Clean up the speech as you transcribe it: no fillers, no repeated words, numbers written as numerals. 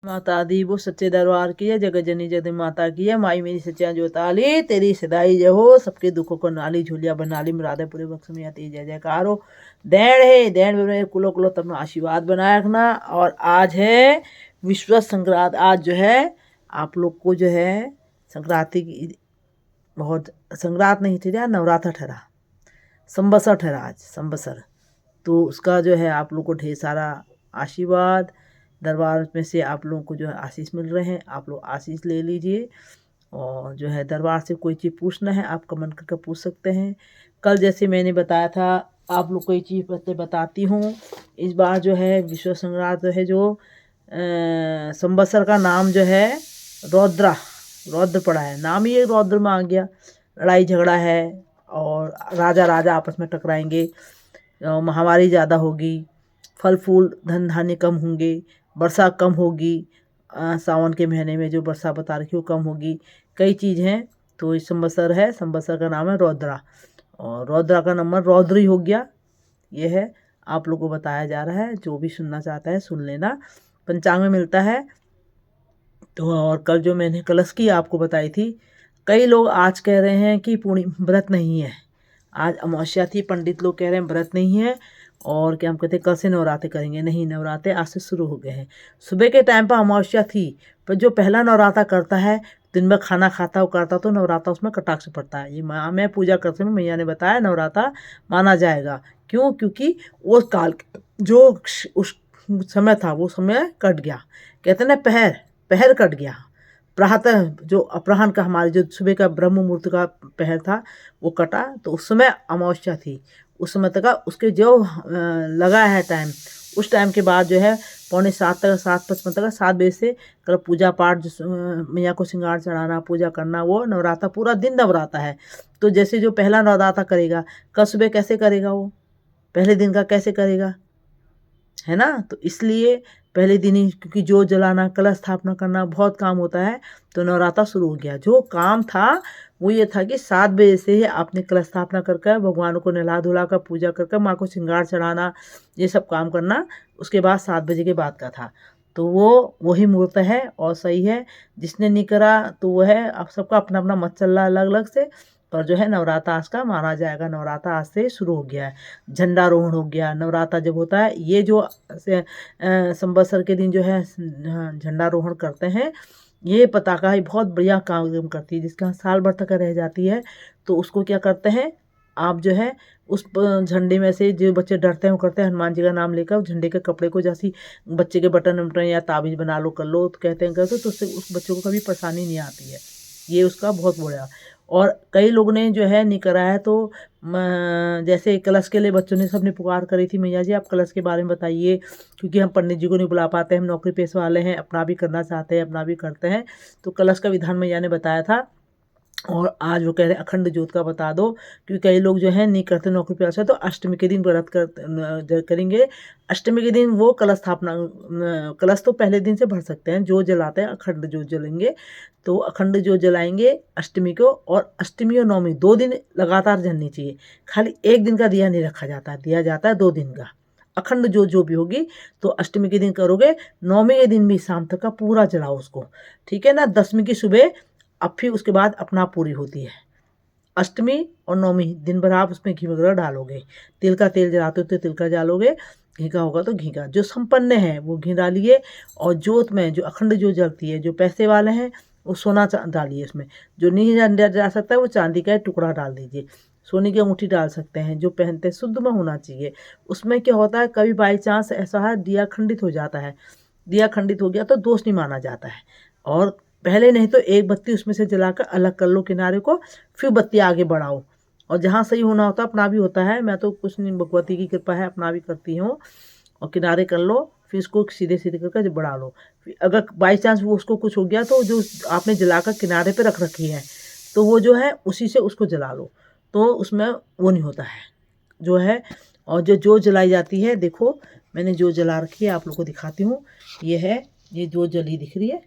माता दी वो सच्चे दरबार की है, जगत जननी जगत माता की है। माई मेरी सच्चा जोताली, तेरी सदाई जय हो। सबके दुखों को नाली झूलिया बना ली, मुरादे पूरे बख्श में आती जय जयकार हो। दैन है दैन में कुलो कुलो तब आशीर्वाद बनाए रखना। और आज है विश्व संक्रांत। आज जो है आप लोग को जो है संक्रांति की बहुत संक्रांत नहीं ठहरा, नवरात्र ठहरा, संवत्सर ठहरा आज संवत्सर। तो उसका जो है आप लोग को ढेर सारा आशीर्वाद दरबार में से आप लोगों को जो है आशीष मिल रहे हैं। आप लोग आशीष ले लीजिए। और जो है दरबार से कोई चीज़ पूछना है आप कमेंट करके पूछ सकते हैं। कल जैसे मैंने बताया था आप लोग कोई चीज़ बताती हूँ। इस बार जो है विश्व संक्रांत है जो संवत्सर का नाम जो है रौद्रा, रौद्र पड़ा है। नाम ही एक रौद्र में आ गया। लड़ाई झगड़ा है और राजा राजा आपस में टकराएंगे, महामारी ज़्यादा होगी, फल फूल धन धान्य कम होंगे, वर्षा कम होगी। सावन के महीने में जो वर्षा बता रखी वो कम होगी। कई चीज़ हैं। तो इस संवत्सर है, संवत्सर का नाम है रौद्रा और रौद्रा का नंबर रौद्री हो गया। ये है आप लोग को बताया जा रहा है। जो भी सुनना चाहता है सुन लेना, पंचांग में मिलता है। तो और कल जो मैंने कलश की आपको बताई थी, कई लोग आज कह रहे हैं कि पूर्णिमा व्रत नहीं है, आज अमावस्या थी। पंडित लोग कह रहे हैं व्रत नहीं है और क्या हम कहते हैं कल से नवरात्रे करेंगे। नहीं, नवरात्रे आज से शुरू हो गए हैं। सुबह के टाइम पर अमावस्या थी, पर जो पहला नवरात्रा करता है दिन में खाना खाता वो करता तो नवरात्रा उसमें कटाक्ष पड़ता है। ये मैं पूजा करते हुए मैया ने बताया नवरात्रा माना जाएगा। क्यों? क्योंकि वो काल जो उस समय था वो समय कट गया। कहते हैं ना पहर पहर कट गया। प्रातः जो अपराह्न का हमारे जो सुबह का ब्रह्म मुहूर्त का पहर था वो कटा, तो उस समय अमावस्या थी। उस समय तक उसके जो लगा है टाइम, उस टाइम के बाद जो है 6:45 तक 7:55 तक 7 बजे से कल पूजा पाठ मैया को श्रृंगार चढ़ाना पूजा करना, वो नवरात्रा पूरा दिन नवरात्रा है। तो जैसे जो पहला नवरात्रा करेगा कल सुबह कैसे करेगा, वो पहले दिन का कैसे करेगा, है ना। तो इसलिए पहले दिन ही, क्योंकि जो जलाना कलश स्थापना करना बहुत काम होता है, तो नवरात्रा शुरू हो गया। जो काम था वो ये था कि 7 बजे से ही आपने कलश स्थापना करके भगवान को नहला धुला कर पूजा करके माँ को श्रृंगार चढ़ाना, ये सब काम करना उसके बाद 7 बजे के बाद का था। तो वो वही मुहूर्त है और सही है। जिसने नहीं करा तो वो है, आप सबका अपना अपना मत चल रहा है अलग अलग से। पर जो है नवरात्रा आज का माना जाएगा। नवरात्रा आज से शुरू हो गया है। झंडारोहण हो गया। नवरात्रा जब होता है ये जो संवत्सर के दिन जो है झंडारोहण करते हैं, ये पताका ही बहुत बढ़िया काम करती है। जिसके यहाँ साल भर तक रह जाती है तो उसको क्या करते हैं आप जो है उस झंडे में से जो बच्चे डरते हैं वो करते हैं हनुमान जी का नाम लेकर झंडे के कपड़े को जैसी बच्चे के बटन वटन या ताबीज बना लो कर लो, तो कहते हैं कर दो, तो उससे उस बच्चों को कभी परेशानी नहीं आती है। ये उसका बहुत बड़ा। और कई लोग ने जो है नहीं करा है। तो जैसे कलश के लिए बच्चों ने सबने पुकार करी थी मैया जी आप कलश के बारे में बताइए, क्योंकि हम पंडित जी को नहीं बुला पाते, हम नौकरी पेशे वाले हैं, अपना भी करना चाहते हैं, अपना भी करते हैं। तो कलश का विधान मैया ने बताया था। और आज वो कह रहे हैं अखंड ज्योत का बता दो, क्योंकि कई लोग जो है नहीं करते नौकरी पेशा, तो अष्टमी के दिन व्रत करेंगे। अष्टमी के दिन वो कलश स्थापना, कलश तो पहले दिन से भर सकते हैं, जो जलाते हैं अखंड ज्योत जलेंगे। तो अखंड ज्योत जलाएंगे अष्टमी को, और अष्टमी और नवमी 2 दिन लगातार जलनी चाहिए। खाली एक दिन का दिया नहीं रखा जाता, दिया जाता है 2 दिन का। अखंड ज्योत जो भी होगी तो अष्टमी के दिन करोगे, नवमी के दिन भी शाम तक का पूरा जलाओ उसको, ठीक है ना। 10वीं की सुबह अब फिर उसके बाद अपना पूरी होती है। अष्टमी और नवमी दिन भर आप उसमें घी वगैरह डालोगे। तिल का तेल जलाते हो तो तिल का डालोगे, घी का होगा तो घी का। जो संपन्न है वो घी डालिए। और जोत में जो अखंड ज्योत जलती है, जो पैसे वाले हैं वो सोना डालिए उसमें। जो नहीं जा सकता है वो चांदी का टुकड़ा डाल दीजिए। सोने की अंगूठी डाल सकते हैं। जो पहनते हैं शुद्ध में होना चाहिए। उसमें क्या होता है कभी बाई चांस ऐसा है दिया खंडित हो जाता है, दिया खंडित हो गया तो दोष नहीं माना जाता है। और पहले नहीं तो एक बत्ती उसमें से जलाकर अलग कर लो किनारे को, फिर बत्ती आगे बढ़ाओ। और जहाँ सही होना होता है अपना भी होता है, मैं तो कुछ नहीं, भगवती की कृपा है अपना भी करती हूँ। और किनारे कर लो, फिर इसको सीधे सीधे करके जब बढ़ा लो। फिर अगर बाई चांस वो उसको कुछ हो गया तो जो आपने जलाकर किनारे पे रख रखी है तो वो जो है उसी से उसको जला लो, तो उसमें वो नहीं होता है जो है। और जो जलाई जाती है, देखो मैंने जो जला रखी है आप लोग को दिखाती हूँ। ये है, ये जो जली दिख रही है